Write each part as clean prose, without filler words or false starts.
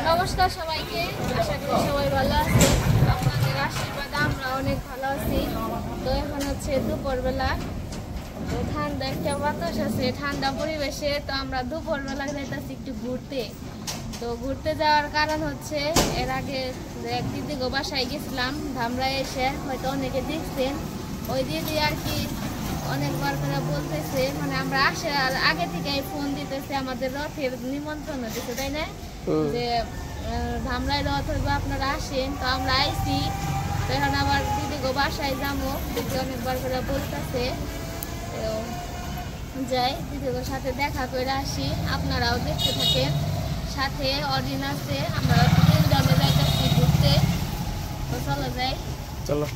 নমস্কার সবাইকে, আশা করি সবাই ভালো আছেন। আপনাদের আশীর্বাদে আমরা অনেক ভালো আছি। তো এখন হচ্ছে দুপুরবেলা, তো ঠান্ডা একটা বাতাস আছে, ঠান্ডা পরিবেশে। তো আমরা দুপুরবেলা যাইতেছি একটু ঘুরতে। তো ঘুরতে যাওয়ার কারণ হচ্ছে এর আগে এক দিদি গো বাসায় গেছিলাম ধামরায় এসে, হয়তো অনেকে দেখছেন। ওই দিদি আর কি অনেকবার করে বলতেছে, মানে আমরা আসার আগে থেকে ফোন দিতেছে, আমাদের রথের নিমন্ত্রণ দিতে, তাই না? যে ধামরাই রথ হইব, আপনারা আসেন। তো আমরা আইসি, তো এখন আবার দিদি গো বাসায় যাবো, দিদি অনেকবার করে বলতেছে। তো যাই, দিদি গোর সাথে দেখা করে আসি, আপনারাও দেখতে থাকেন। সাথে অডিন আছে, আমরা তিনজনে যাইতেছি ঘুরতে। তো চলো যাই, চলো।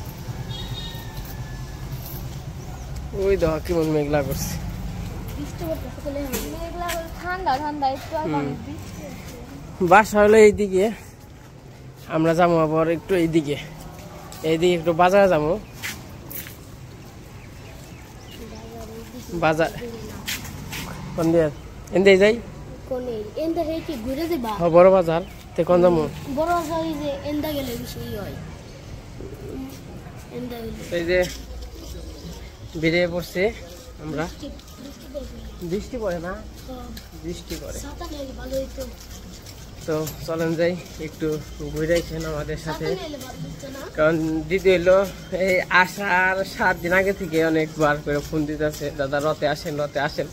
ওই দেখো কেমন মেঘলা করছে, মেঘলা ঠান্ডা ঠান্ডা একটু। বাসা হলো এইদিকে, আমরা যাবো আবার একটু এইদিকে একটু বাজারে যাবো। বাজার কোন দিয়ে এনদে যাই, বড় বাজার তে কোন যাবো? বড় বাজার যে এন্দা গেলে বেশি হয়। এই যে বেরিয়ে পড়ছে আমরা। বৃষ্টি পড়ে না, বৃষ্টি পড়ে। তো চলেন যাই, একটু ঘুরে আসেন আমাদের সাথে। কারণ দিদি হইলো এই আসার 7 দিন আগে থেকে অনেকবার করে ফোন দিতেছে, দাদা রথে আসেন, রথে আসেন,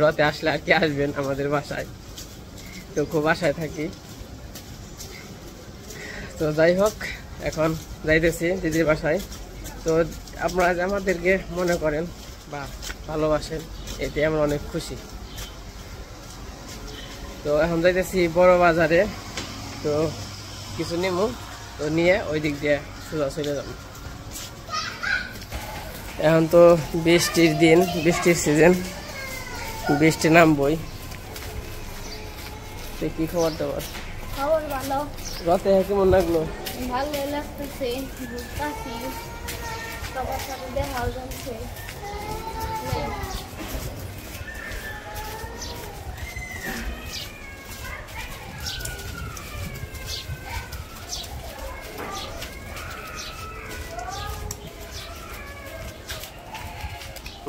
রথে আসলে আর কি আসবেন আমাদের বাসায়। তো খুব আশায় থাকি। তো যাই হোক, এখন যাইতেছি দিদির বাসায়। তো আপনারা আমাদেরকে মনে করেন বা ভালোবাসেন, এতে আমরা অনেক খুশি। তো এখন যাইতেছি বড় বাজারে, তো কিছু নিমু, তো নিয়ে ওই দিক দিয়ে সোজা চলে যাব। এখন তো বৃষ্টির দিন, বৃষ্টির সিজন, বৃষ্টি নামবই। তো কি খবর তোমার? খবর ভালো। রথে কেমন লাগলো? ভালো লাগতেছে, ঘুরতেছি, সবার সাথে দেখাও যাচ্ছে।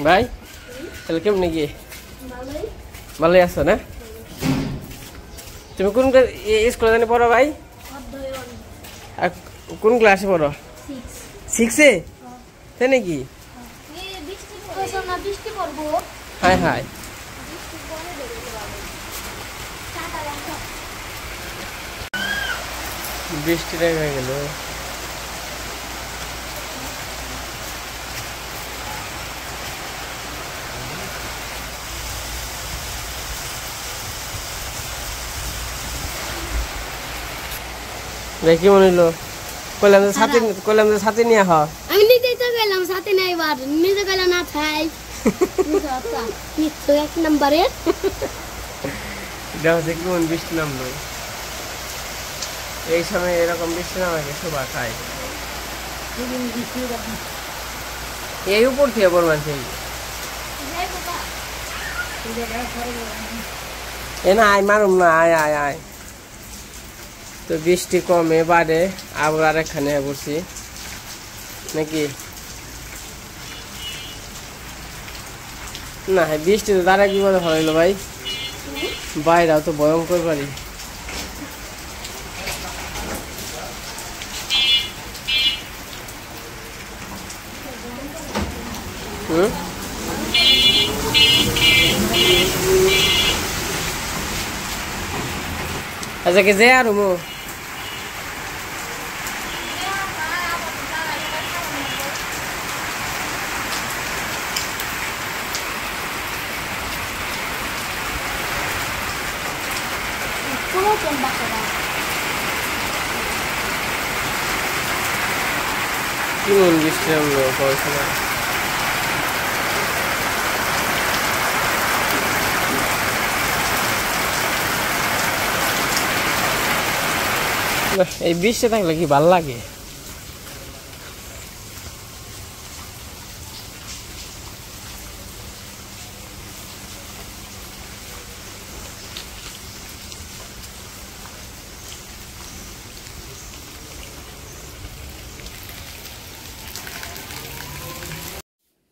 ভাই তাহলে কেমন গিয়ে? ভালোই আছো না? তুমি কোন স্কুলে জানি পড়ো ভাই? কোন ক্লাসে পড়ো? 6-এ? তাই নাকি? হাই হাই, বৃষ্টিটা হয়ে গেল। কি মনে হলো? কইলাম যে সাথে নিয়ে হ। আমি নিজেই তো গেলাম সাথে নাই, এবার নিজে গেলাম না থাই। তো 1 নম্বরে দেখো যে কেমন বৃষ্টি নামলো। এই সময় এরকম বৃষ্টি নামে শোভা খায়। এই উপর থেকে পড়বার সেই এ না, আয় মারুম না, আয় আয় আয়। তো বৃষ্টি কমে বাড়ে, আবার এখানে পড়ছি নাকি না? বৃষ্টি তো দ্বারা কি বলে ভালো হইলো ভাই, বাইরেও তো ভয়ঙ্কর বাড়ি। আচ্ছা কি যে আর মো কি মন বৃষ্টি নামলো পড়াশোনা। এই বৃষ্টি থাকলে কি ভাল লাগে।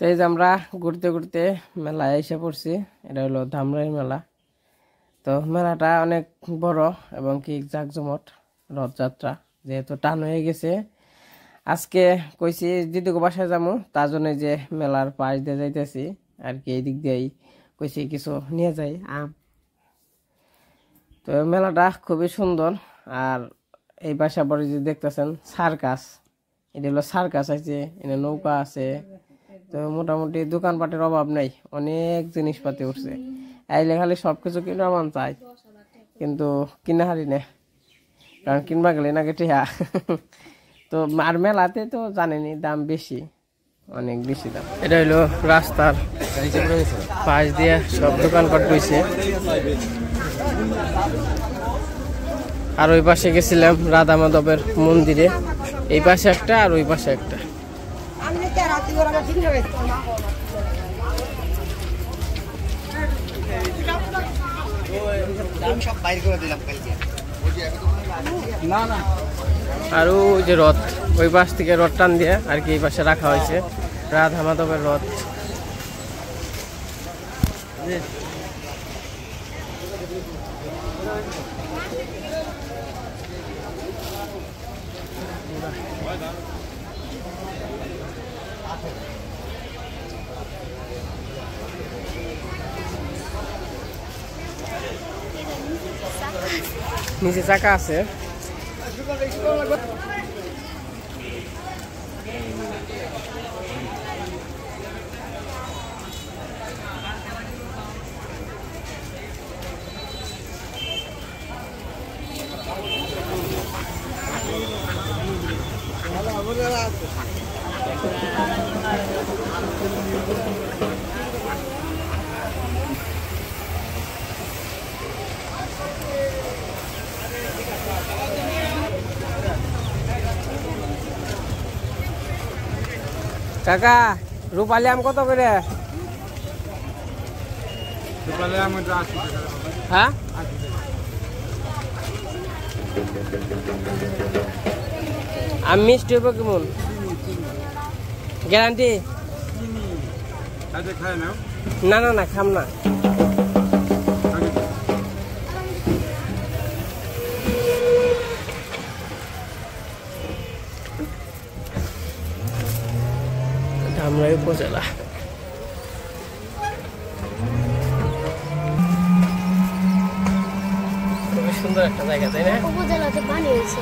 তো এই যে আমরা ঘুরতে ঘুরতে মেলায় এসে পড়ছি। এটা হলো ধামরাই মেলা। তো মেলাটা অনেক বড় এবং কি জাঁকজমট রথযাত্রা, যেহেতু টান হয়ে গেছে। আজকে কইছি দিদিকে বাসায় যাবো, তার জন্য যে মেলার পাশ দিয়ে যাইতেছি আর কি, এই দিক দিয়েই কইছি কিছু নিয়ে যাই আম। তো মেলাটা খুবই সুন্দর। আর এই বাসা পরে যে দেখতেছেন সার্কাস, এটা হলো সার্কাস আছে, এখানে নৌকা আছে। তো মোটামুটি দোকানপাটের অভাব নেই, অনেক জিনিসপাতি উঠছে। আইলে খালি সবকিছু কিনা মন চাই, কিন্তু কিনা হারি না, কারণ কিনবা গেলে না কেটিয়া। তো আর মেলাতে তো জানেনি দাম বেশি, অনেক বেশি দাম। এটা হলো রাস্তার পাশ দিয়ে সব দোকানপাট রয়েছে। আর ওই পাশে গেছিলাম রাধা মাধবের মন্দিরে, এই পাশে একটা আর ওই পাশে একটা। আর ওই যে রথ, ওই পাশ থেকে রথ টান দিয়ে আর কি এই পাশে রাখা হয়েছে রাধা মাধবের রথ। নিচে চাকা আছে। কাকা রূপালি আম কত করে? হ্যাঁ, আম মিষ্টি হইব কেমন? গ্যারান্টি? না না না, খাম না। ধামরাই উপজেলা। খুবই সুন্দর একটা জায়গা, তাই না? উপজেলাতে পানি হয়েছে।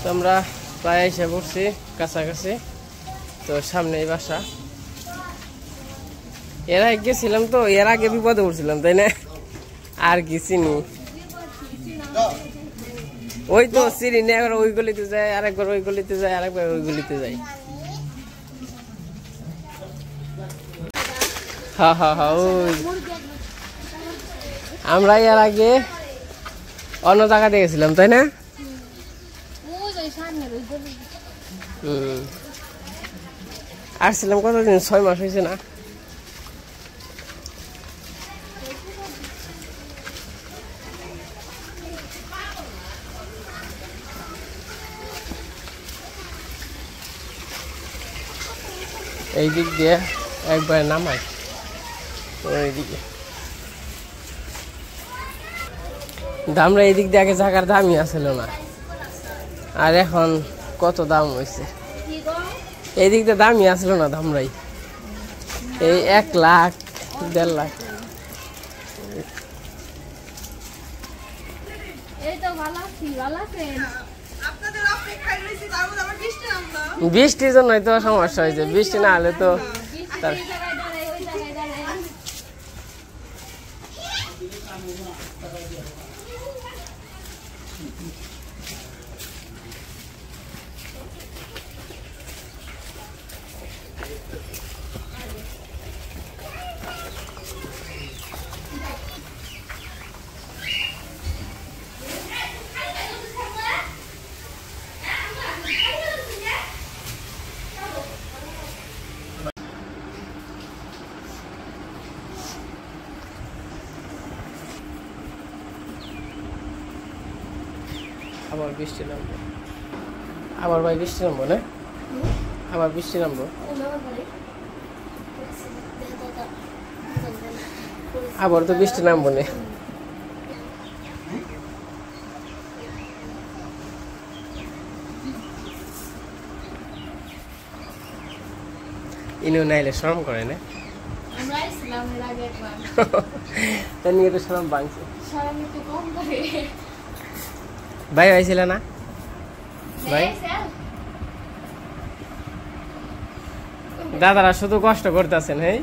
তো আমরা প্রায় এসে পড়ছি কাছাকাছি। তো সামনেই বাসা। এর আগে গেছিলাম, তো এর আগে বিপদে উঠছিলাম, তাই না? আর কি চিনি, ওই তো চিনি না, একবার ওই গলিতে যায়, আরেকবার ওই গলিতে যায়, আরেকবার ওই গলিতে যায়। হ্যাঁ হ্যাঁ হ্যাঁ, ওই আমরা এর আগে অন্য জায়গাতে গেছিলাম, তাই না? আসছিলাম কতদিন, 6 মাস হয়েছে না? এই দিক দিয়ে একবার নামাই, ওইদিকে দামরা এই দিক দিয়ে আগে জায়গার দামই আসছিল না, আর এখন কত দাম হয়েছে। এই দিক দিয়ে দামই আসলো না ধামরাই, এই 1 লাখ 1.5 লাখ। বৃষ্টির জন্যই তো সমস্যা হয়েছে, বৃষ্টি না হলে তো তার আবার বৃষ্টি নামবে। আবার ভাই বৃষ্টি নামবো না? আবার বৃষ্টি নামবো? আবার তো বৃষ্টি নামবো না। ইনু নাইলে শরম করে না? আমরা আইছিলাম এর আগে একবার। তা নিয়ে তো শরম ভাঙছে। শরম একটু কম করে। ভাই আইছিল না? ভাই দাদারা শুধু কষ্ট করতেছেন। হ্যাঁ,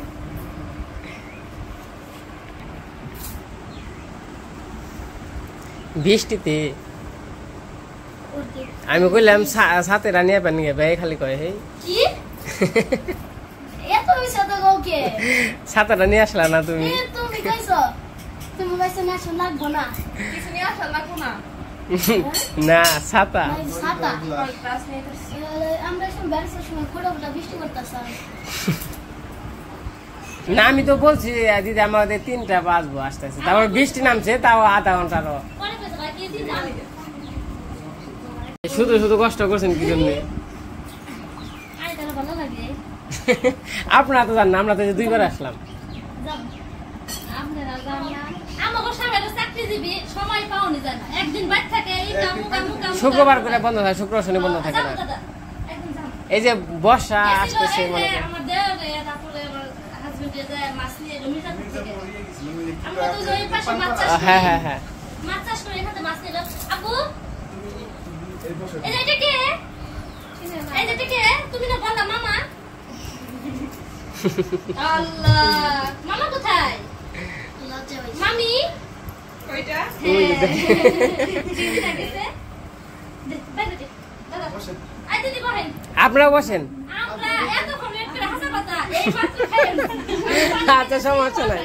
বৃষ্টিতে আমি কইলাম সাথে রানিয়া পানি ভাই খালি কয় হে কি এত বিশদ গওকে সাথে নিয়ে আসলা না তুমি? তুমি কইছো তুমি কইছো না শোনা লাগবো না, কিছু নিয়ে আসা লাগবো না। না ছাতা ছাতা আমরা সব বেরোনোর সময় ফটোটা বৃষ্টি করতেছে না। আমি তো বলছি দিদি আমাদের 3টা বাজবো আসতেছে, তারপর বৃষ্টি নামছে, তাও আধা ঘন্টারও। শুধু শুধু কষ্ট করছেন কি জন্য? আপনারা তো জানেন, আমরা তো 2বার আসলাম। শুক্রবার করে বন্ধ থাকে, শুক্র শনি বন্ধ থাকে না। এই যে বর্ষা আসতেছে মনে করেন। হ্যাঁ হ্যাঁ হ্যাঁ তুমি না বললা মামা? আল্লাহ, মামা কোথায়? মামি কয়টা? আপনারা বসেন। আচ্ছা সমস্যা নাই।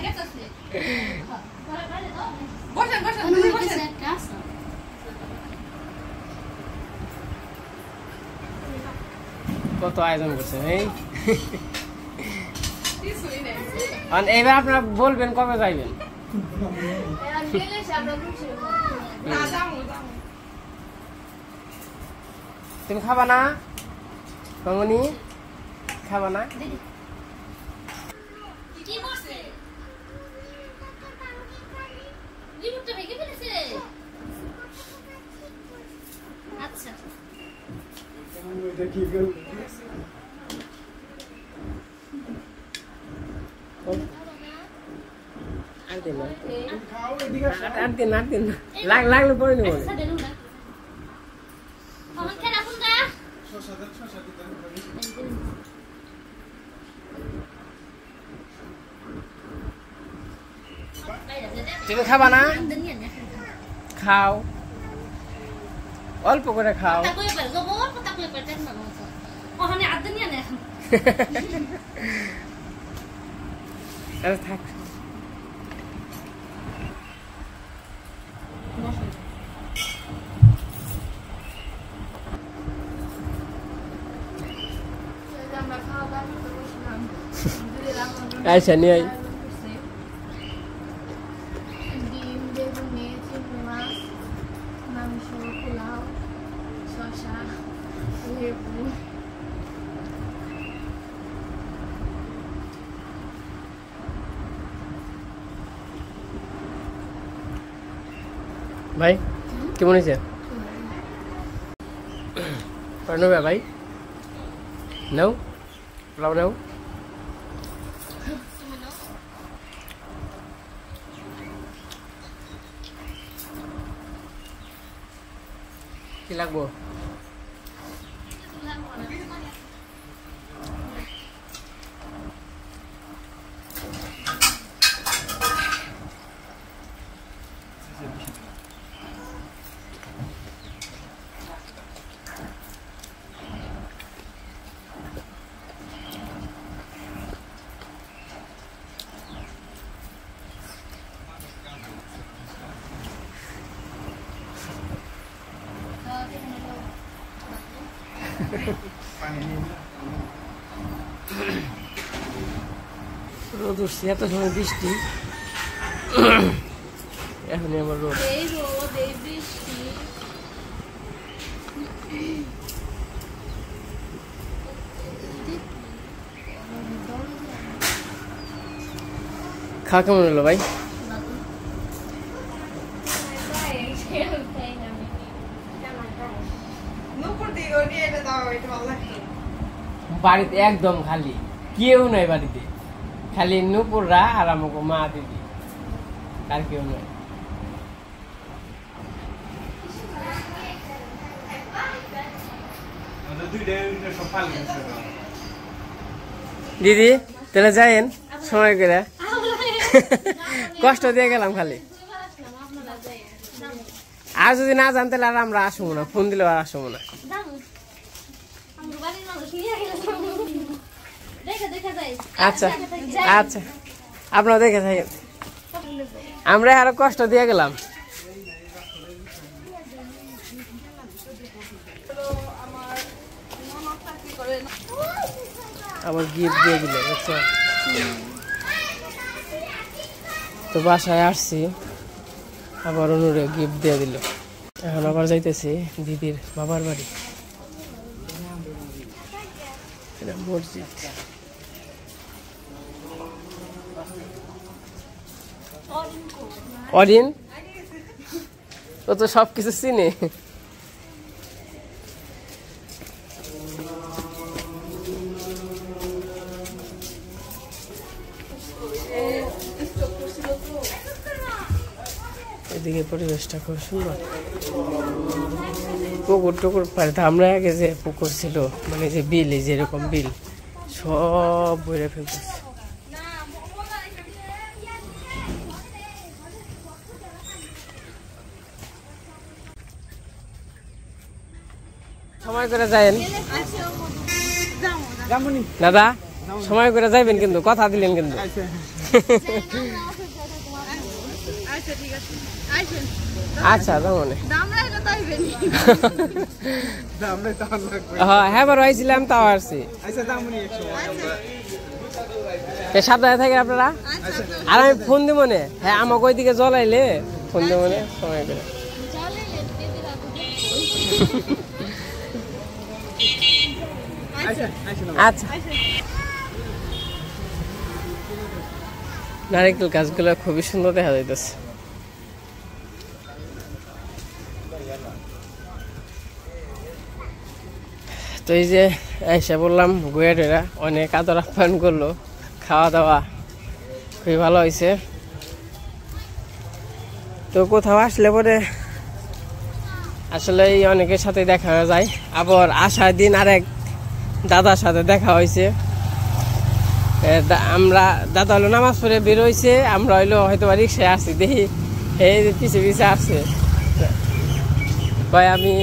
কত আয়োজন করছেন এই। এইবার আপনারা বলবেন কবে যাইবেন? তুমি খাবা না মামনি? খাবা না? আচ্ছা লাগলে পরে নেব। তুমি খাবা না? খাও, অল্প করে খাও। থাক আচ্ছা নিয়ে আই। ডিম, বেগুনি, চিংড়ি মাছ, মাংস, পোলাও, শসা, লেবু। ভাই কেমন হয়েছে? নেবে ভাই? নাও পোলাও নাও। কি লাগবো? রোদ উঠছে, এত সময় বৃষ্টি, এখনই আমার রোদ। খাওয়া কেমন হলো ভাই? বাড়িতে একদম খালি, কেউ নাই বাড়িতে, খালি নুপুররা আর আমাকে মা দিদি, আর কেউ নয়। দিদি তাহলে যাইন সময় করে, কষ্ট দিয়ে গেলাম খালি। আর যদি না জানতে আর আমরা আসবো না, ফোন দিলেও আর আসবো না। আচ্ছা আচ্ছা, আপনারা দেখে থাকেন, আমরা আরো কষ্ট দিয়ে গেলাম। আবার গিফট দিয়ে দিল, বুঝছো তো। বাসায় আসছি, আবার অনুরে গিফট দিয়ে দিল। এখন আবার যাইতেছি দিদির বাবার বাড়ি, মসজিদ। অরিন ও তো সবকিছু চিনে। এদিকে পরিবেশটা খুব সুন্দর, পুকুর টুকুর পাড়ে আমরা আগে যে পুকুর ছিল, মানে যে বিল, এই যেরকম বিল সব বইরে ফেলতেছে। সময় করে যাবেন দাদা, সময় করে যাইবেন কিন্তু, কথা দিলেন কিন্তু। আচ্ছা হ্যাঁ বার হয়েছিলাম, তাও আসছি। সাবধানে থাকেন আপনারা, আর আমি ফোন দিব মনে। হ্যাঁ আমাকে ওইদিকে জ্বলাইলে ফোন দিব মনে, সময় করে। আচ্ছা, নারিকেল গাছগুলো খুবই সুন্দর দেখা যাইতেছে। তো এই যে এসে বললাম, গুয়েটেরা অনেক আদর আপ্যায়ন করলো, খাওয়া দাওয়া খুবই ভালো হয়েছে। তো কোথাও আসলে পরে আসলে অনেকের সাথে দেখা যায়। আবার আসার দিন আরেক দাদার সাথে দেখা হয়েছে। আমরা দাদা হলো নামাজ পড়ে বের হয়েছে, আমরা হইলো হয়তো রিক্সায় আসছি, দেখি এই পিছে পিছে আসছে। কয় আমি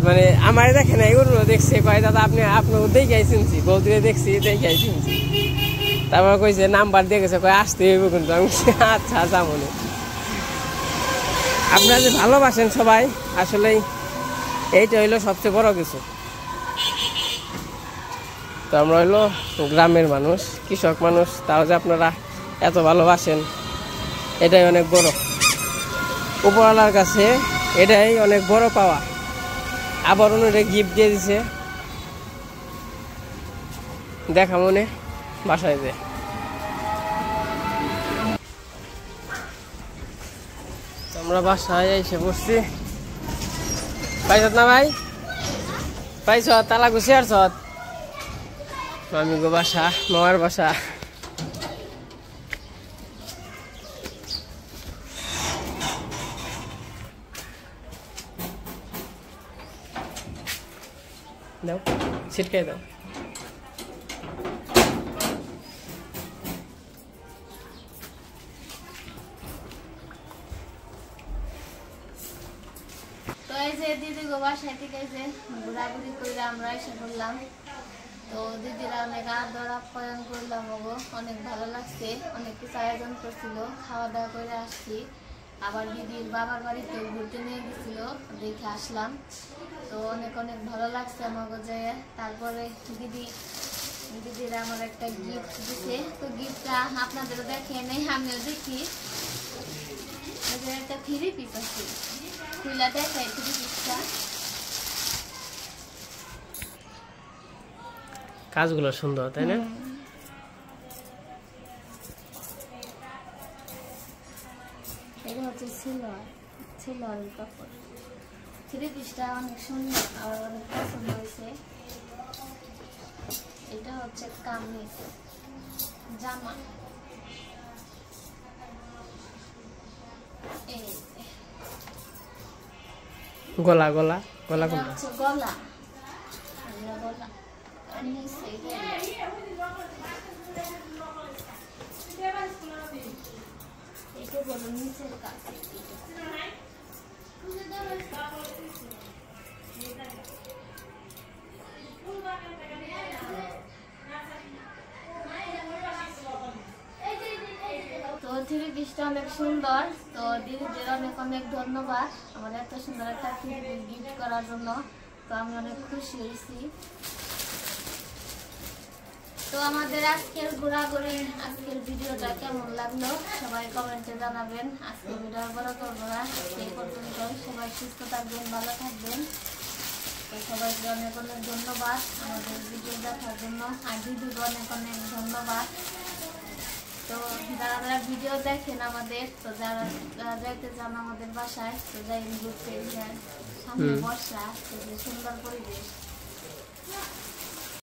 মানে আমার দেখে না, এগুলো দেখছে, কয় দাদা আপনি আপনাকে দেখে চিনছি, বলতে দেখছি দেখে চিনছি। তারপর কইছে নাম্বার দিয়ে গেছে, কয় আসতে হইব কিন্তু। আমি আচ্ছা যাবো না। আপনারা যে ভালোবাসেন সবাই, আসলেই এইটা হইলো সবচেয়ে বড় কিছু। তো আমরা হইলো গ্রামের মানুষ, কৃষক মানুষ, তাও যে আপনারা এত ভালোবাসেন, এটাই অনেক বড়। উপরওয়ালার কাছে এটাই অনেক বড় পাওয়া। আবার ওনারে গিফট দিয়ে দিছে, দেখা মনে বাসায় যে। আমরা বাসায় এসে বসছি। পাইছত না ভাই? পাইছ? তালা গুছি আর ছত মামি গো বাসা, মামার বাসা। দাও, ছিটকাই দাও। তো এই যে দিদি গো বাসায় থেকে যে ঘোরাঘুরি করে আমরা এসে বললাম। তো দিদিরা অনেক আদর আপ্যায়ন করলাম, ওগো অনেক ভালো লাগছে। অনেক কিছু আয়োজন করছিল, খাওয়া দাওয়া করে আসছি। আবার দিদির বাবার বাড়িতে ঘুরতে নিয়ে গেছিল, দেখে আসলাম। তো অনেক অনেক ভালো লাগছে আমাকে যে। তারপরে দিদিরা আমার একটা গিফট দিছে। তো গিফটটা আপনাদেরও দেখে নেই, আমিও দেখি। একটা থ্রি পিস আছে, খুলে দেখাই থ্রি পিসটা। কাজগুলো সুন্দর, তাই না? ছিল আর কাপড়। থ্রি পিসটা অনেক সুন্দর আর অনেক পছন্দ হয়েছে। এটা হচ্ছে কামিজ জামা। এই গলা গলা গলা এটা কোনটা? হচ্ছে গলা। এটা গলা আর নিচে এটা বলো নিচের কাজ। তো থ্রি পিসটা অনেক সুন্দর। তো দিদিদের অনেক অনেক ধন্যবাদ আমার এত সুন্দর একটা থ্রি পিস গিফট করার জন্য। তো আমি অনেক খুশি হয়েছি। তো আমাদের আজকের ঘোরাঘুরি আজকের ভিডিওটা কেমন লাগলো সবাই কমেন্টে জানাবেন। আজকের ভিডিও বড় করবো না, সেই পর্যন্ত সবাই সুস্থ থাকবেন, ভালো থাকবেন। তো সবাইকে অনেক অনেক ধন্যবাদ আমাদের ভিডিও দেখার জন্য, আর দিদিকে অনেক অনেক ধন্যবাদ। তো যারা যারা ভিডিও দেখেন আমাদের, তো যারা যাইতে চান আমাদের বাসায়, তো যাই ঘুরতে, সামনে বর্ষা, তো সুন্দর পরিবেশ।